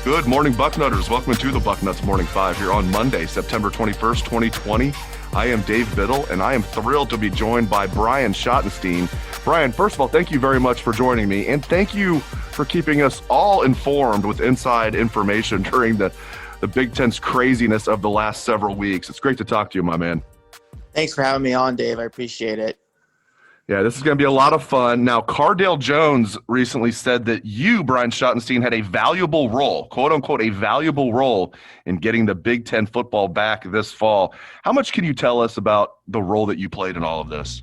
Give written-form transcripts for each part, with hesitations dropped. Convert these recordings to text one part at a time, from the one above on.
Good morning, Bucknutters. Welcome to the Bucknuts Morning 5 here on Monday, September 21st, 2020. I am Dave Biddle, and I am thrilled to be joined by Brian Schottenstein. Brian, first of all, thank you very much for joining me, and thank you for keeping us all informed with inside information during the Big Ten's craziness of the last several weeks. It's great to talk to you, my man. Thanks for having me on, Dave. I appreciate it. Yeah, this is going to be a lot of fun. Now, Cardale Jones recently said that you, Brian Schottenstein, had a valuable role, quote unquote, a valuable role in getting the Big Ten football back this fall. How much can you tell us about the role that you played in all of this?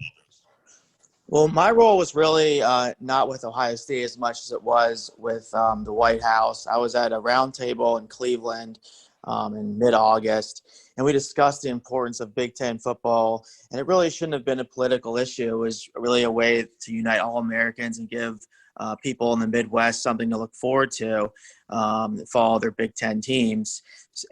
Well, my role was really not with Ohio State as much as it was with the White House. I was at a roundtable in Cleveland in mid-August, and we discussed the importance of Big Ten football, and it really shouldn't have been a political issue. It was really a way to unite all Americans and give people in the Midwest something to look forward to, follow their Big Ten teams.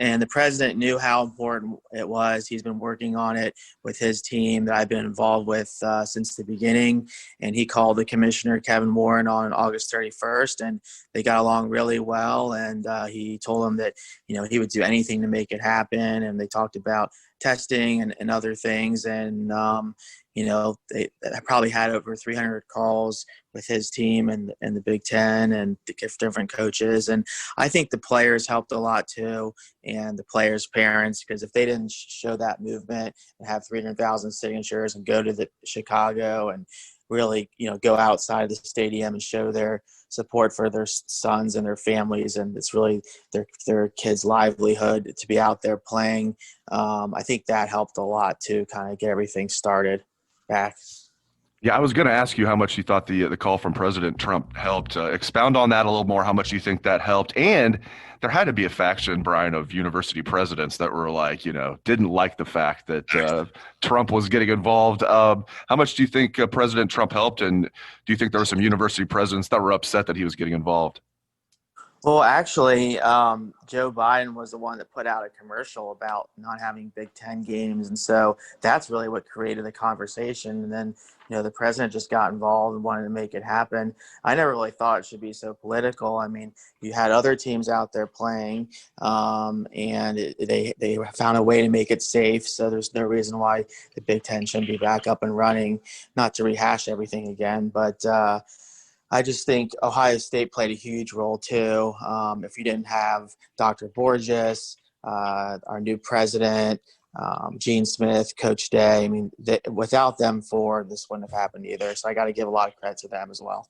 And the president knew how important it was. He's been working on it with his team that I've been involved with since the beginning. And he called the commissioner, Kevin Warren, on August 31st, and they got along really well. And he told him that, he would do anything to make it happen. And they talked about testing and other things. And, they probably had over 300 calls with his team and the Big Ten and the different coaches. And I think the players helped a lot too, and the players' parents, because if they didn't show that movement and have 300,000 signatures and go to the Chicago and really, go outside of the stadium and show their support for their sons and their families, and it's really their kids' livelihood to be out there playing. I think that helped a lot to kind of get everything started back. Yeah, I was going to ask you how much you thought the call from President Trump helped. Expound on that a little more, how much you think that helped. And there had to be a faction, Brian, of university presidents that were like, didn't like the fact that Trump was getting involved. How much do you think President Trump helped? And do you think there were some university presidents that were upset that he was getting involved? Well, actually, Joe Biden was the one that put out a commercial about not having Big Ten games. And so that's really what created the conversation. And then, the president just got involved and wanted to make it happen. I never really thought it should be so political. I mean, you had other teams out there playing, and they found a way to make it safe. So there's no reason why the Big Ten shouldn't be back up and running, not to rehash everything again. But I just think Ohio State played a huge role too. If you didn't have Dr. Borges, our new president, Gene Smith, Coach Day, without them this wouldn't have happened either. So I got to give a lot of credit to them as well.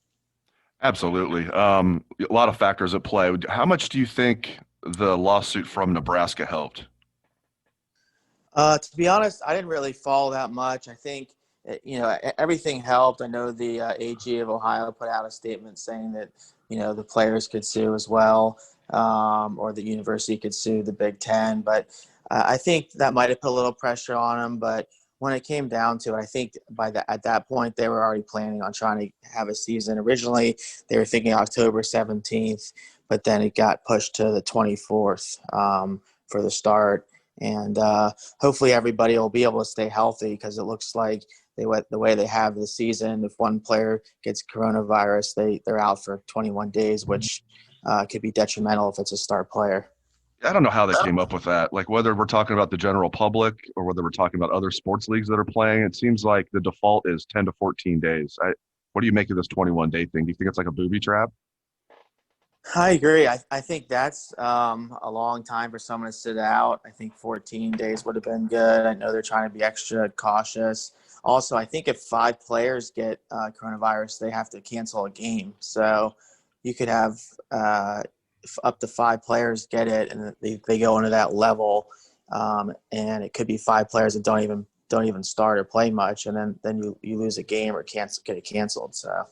Absolutely. A lot of factors at play. How much do you think the lawsuit from Nebraska helped? To be honest, I didn't really follow that much. I think everything helped. I know the AG of Ohio put out a statement saying that, the players could sue as well, or the university could sue the Big Ten. But I think that might have put a little pressure on them. But when it came down to it, I think at that point, they were already planning on trying to have a season. Originally, they were thinking October 17th, but then it got pushed to the 24th for the start. And hopefully everybody will be able to stay healthy, because it looks like the way they have the season, if one player gets coronavirus, they're out for 21 days, which could be detrimental if it's a star player. I don't know how they came up with that. Like, whether we're talking about the general public or whether we're talking about other sports leagues that are playing, it seems like the default is 10 to 14 days. What do you make of this 21-day thing? Do you think it's like a booby trap? I agree. I think that's a long time for someone to sit out. I think 14 days would have been good. I know they're trying to be extra cautious. Also, I think if 5 players get coronavirus, they have to cancel a game. So you could have up to 5 players get it, and they go into that level, and it could be 5 players that don't even start or play much, and then you lose a game or get it canceled. So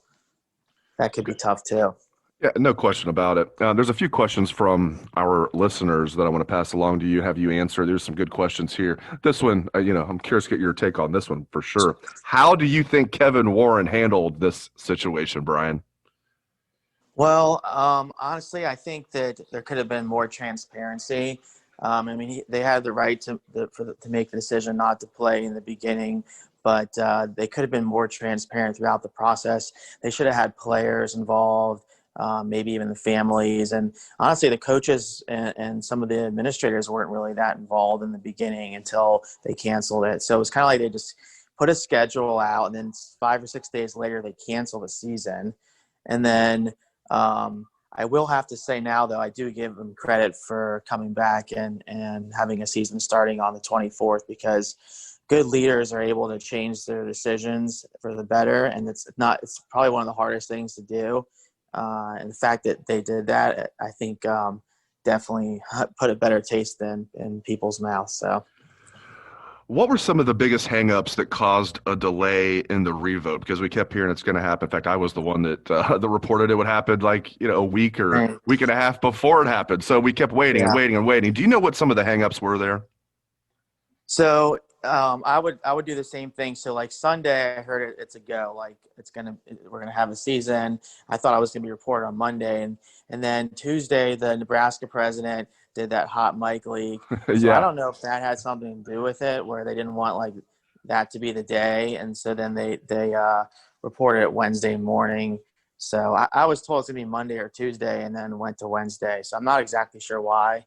that could be tough too. Yeah, no question about it. There's a few questions from our listeners that I want to pass along to you, have you answer. There's some good questions here. This one, I'm curious to get your take on this one for sure. How do you think Kevin Warren handled this situation, Brian? Well, honestly, I think that there could have been more transparency. They had the right to make the decision not to play in the beginning, but they could have been more transparent throughout the process. They should have had players involved, maybe even the families. And honestly, the coaches and some of the administrators weren't really that involved in the beginning until they canceled it. So it was kind of like they just put a schedule out, and then 5 or 6 days later, they cancel the season. And then I will have to say now, though, I do give them credit for coming back and having a season starting on the 24th, because good leaders are able to change their decisions for the better. And it's probably one of the hardest things to do. And the fact that they did that, I think definitely put a better taste in people's mouths. So. What were some of the biggest hangups that caused a delay in the revote? Because we kept hearing it's going to happen. In fact, I was the one that reported it would happen a week or Right. week and a half before it happened. So we kept waiting and Yeah. waiting and waiting. Do you know what some of the hangups were there? So I would do the same thing. So like Sunday, I heard it's a go. Like we're gonna have a season. I thought I was gonna be reported on Monday, and then Tuesday, the Nebraska president did that hot mic leak. So I Yeah. don't know if that had something to do with it, where they didn't want like that to be the day, and so then they reported it Wednesday morning. So I was told it's gonna be Monday or Tuesday, and then went to Wednesday. So I'm not exactly sure why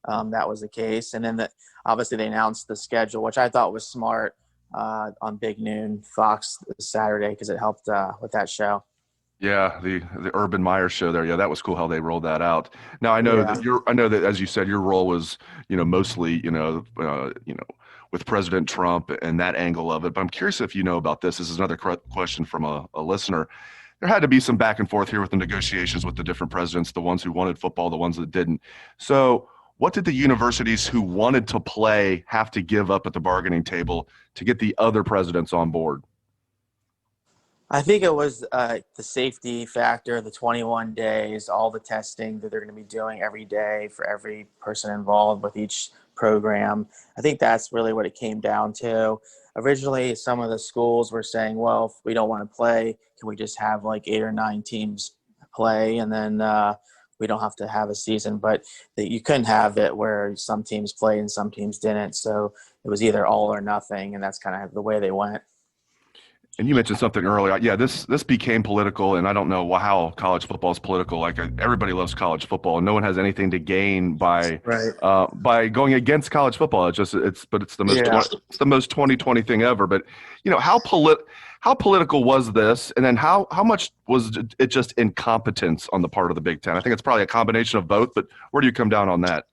that was the case. And then obviously they announced the schedule, which I thought was smart on Big Noon Fox this Saturday, because it helped with that show. Yeah, the Urban Meyer show there. Yeah, that was cool how they rolled that out. Now Yeah. I know that, as you said, your role was, mostly, with President Trump and that angle of it. But I'm curious if you know about this. This is another question from a listener. There had to be some back and forth here with the negotiations with the different presidents, the ones who wanted football, the ones that didn't. So what did the universities who wanted to play have to give up at the bargaining table to get the other presidents on board? I think it was the safety factor, the 21 days, all the testing that they're going to be doing every day for every person involved with each program. I think that's really what it came down to. Originally, some of the schools were saying, well, if we don't want to play, can we just have like 8 or 9 teams play, and then we don't have to have a season? But you couldn't have it where some teams played and some teams didn't. So it was either all or nothing, and that's kind of the way they went. And you mentioned something earlier. Yeah, this became political, and I don't know how college football is political. Like, everybody loves college football, and no one has anything to gain Right. by going against college football. It's the most Yeah. it's the most 2020 thing ever. But how political was this, and then how much was it just incompetence on the part of the Big Ten? I think it's probably a combination of both. But where do you come down on that?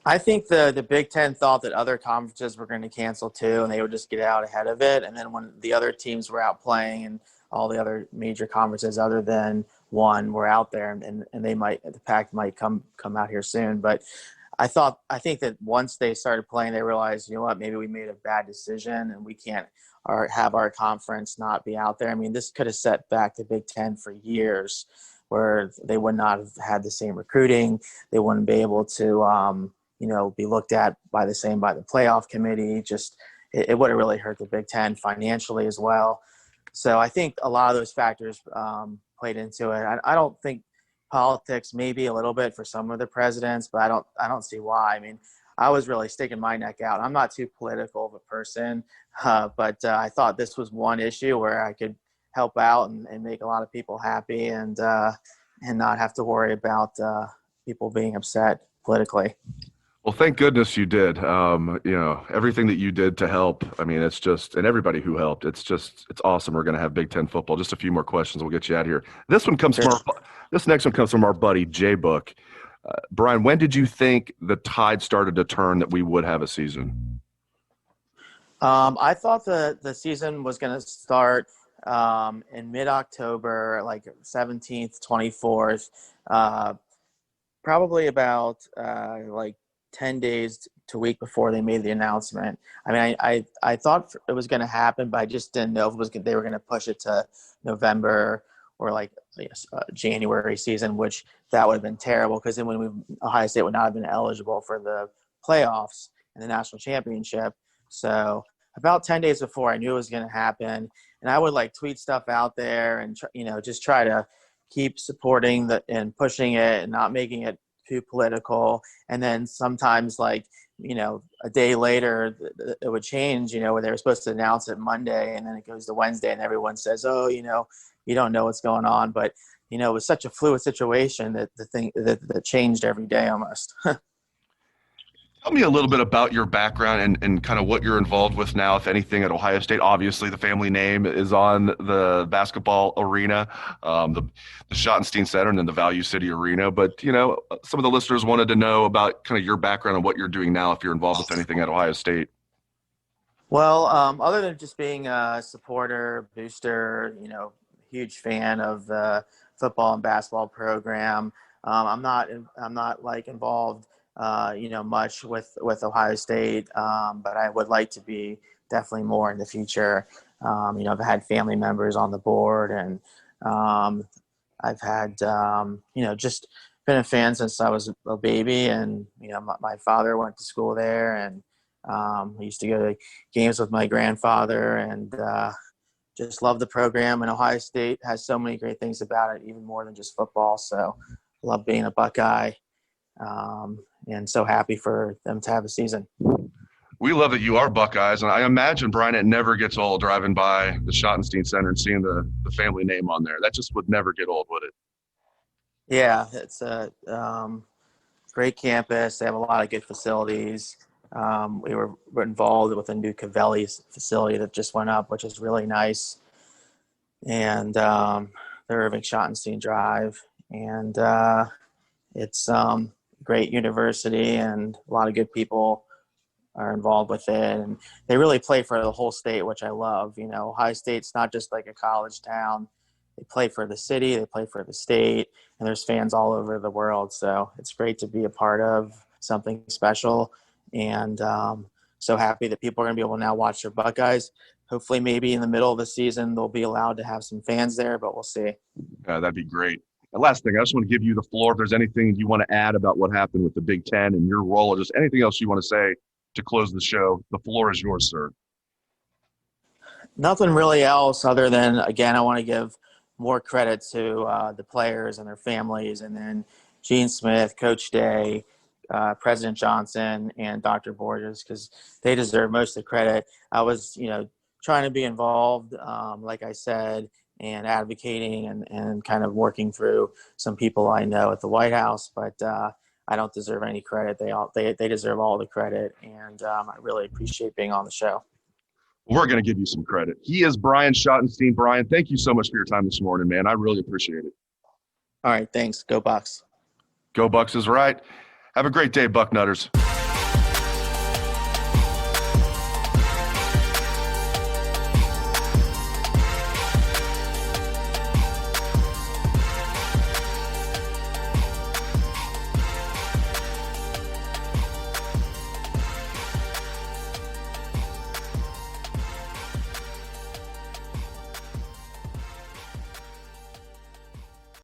I think the Big Ten thought that other conferences were going to cancel too, and they would just get out ahead of it. And then when the other teams were out playing, and all the other major conferences other than one were out there, and the pack might come out here soon. But I think that once they started playing, they realized, you know what, maybe we made a bad decision, and we can't have our conference not be out there. I mean, this could have set back the Big Ten for years, where they would not have had the same recruiting. They wouldn't be able to be looked at by the playoff committee. Just it would have really hurt the Big Ten financially as well. So I think a lot of those factors played into it. I don't think politics, maybe a little bit for some of the presidents, but I don't see why. I mean, I was really sticking my neck out. I'm not too political of a person, but I thought this was one issue where I could help out and make a lot of people happy, and not have to worry about people being upset politically. Well, thank goodness you did. Everything that you did to help. I mean, it's just, and everybody who helped. It's awesome. We're going to have Big Ten football. Just a few more questions. We'll get you out of here. This next one comes from our buddy Jay Book. Brian, when did you think the tide started to turn that we would have a season? I thought the season was going to start in mid-October, like 17th, 24th, probably about like 10 days to a week before they made the announcement. I mean, I thought it was going to happen, but I just didn't know if they were going to push it to November or January season, which that would have been terrible, because then Ohio State would not have been eligible for the playoffs and the national championship. So about 10 days before, I knew it was going to happen, and I would tweet stuff out there and just try to keep supporting and pushing it and not making it too political. And then sometimes a day later it would change, where they were supposed to announce it Monday, and then it goes to Wednesday and everyone says, oh, you don't know what's going on. But it was such a fluid situation that the thing that changed every day almost. Tell me a little bit about your background and kind of what you're involved with now, if anything, at Ohio State. Obviously, the family name is on the basketball arena, the Schottenstein Center, and then the Value City Arena. But, some of the listeners wanted to know about kind of your background and what you're doing now, if you're involved with anything at Ohio State. Well, other than just being a supporter, booster, huge fan of the football and basketball program, I'm not like involved, much with Ohio State, but I would like to be definitely more in the future. I've had family members on the board, and I've had, just been a fan since I was a baby, and my father went to school there, and I used to go to games with my grandfather, and just love the program. And Ohio State has so many great things about it, even more than just football. So I love being a Buckeye, and so happy for them to have a season. We love that you are Buckeyes, and I imagine, Brian, it never gets old driving by the Schottenstein Center and seeing the family name on there. That just would never get old, would it? Yeah, it's a great campus. They have a lot of good facilities. We were involved with a new Cavelli facility that just went up, which is really nice. And the Irving Schottenstein Drive. And it's great university, and a lot of good people are involved with it. And they really play for the whole state, which I love. Ohio State's not just like a college town. They play for the city, they play for the state, and there's fans all over the world. So it's great to be a part of something special. And so happy that people are going to be able to now watch their Buckeyes. Hopefully maybe in the middle of the season they'll be allowed to have some fans there, but we'll see. That'd be great. The last thing, I just want to give you the floor. If there's anything you want to add about what happened with the Big Ten and your role, or just anything else you want to say to close the show, the floor is yours, sir. Nothing really else other than, again, I want to give more credit to the players and their families, and then Gene Smith, Coach Day, President Johnson, and Dr. Borges, because they deserve most of the credit. I was, trying to be involved, like I said, and advocating and kind of working through some people I know at the White House, but I don't deserve any credit. They deserve all the credit, and I really appreciate being on the show. We're going to give you some credit. He is Brian Schottenstein. Brian, thank you so much for your time this morning, man. I really appreciate it. All right, thanks. Go Bucks. Go Bucks is right. Have a great day, Bucknutters.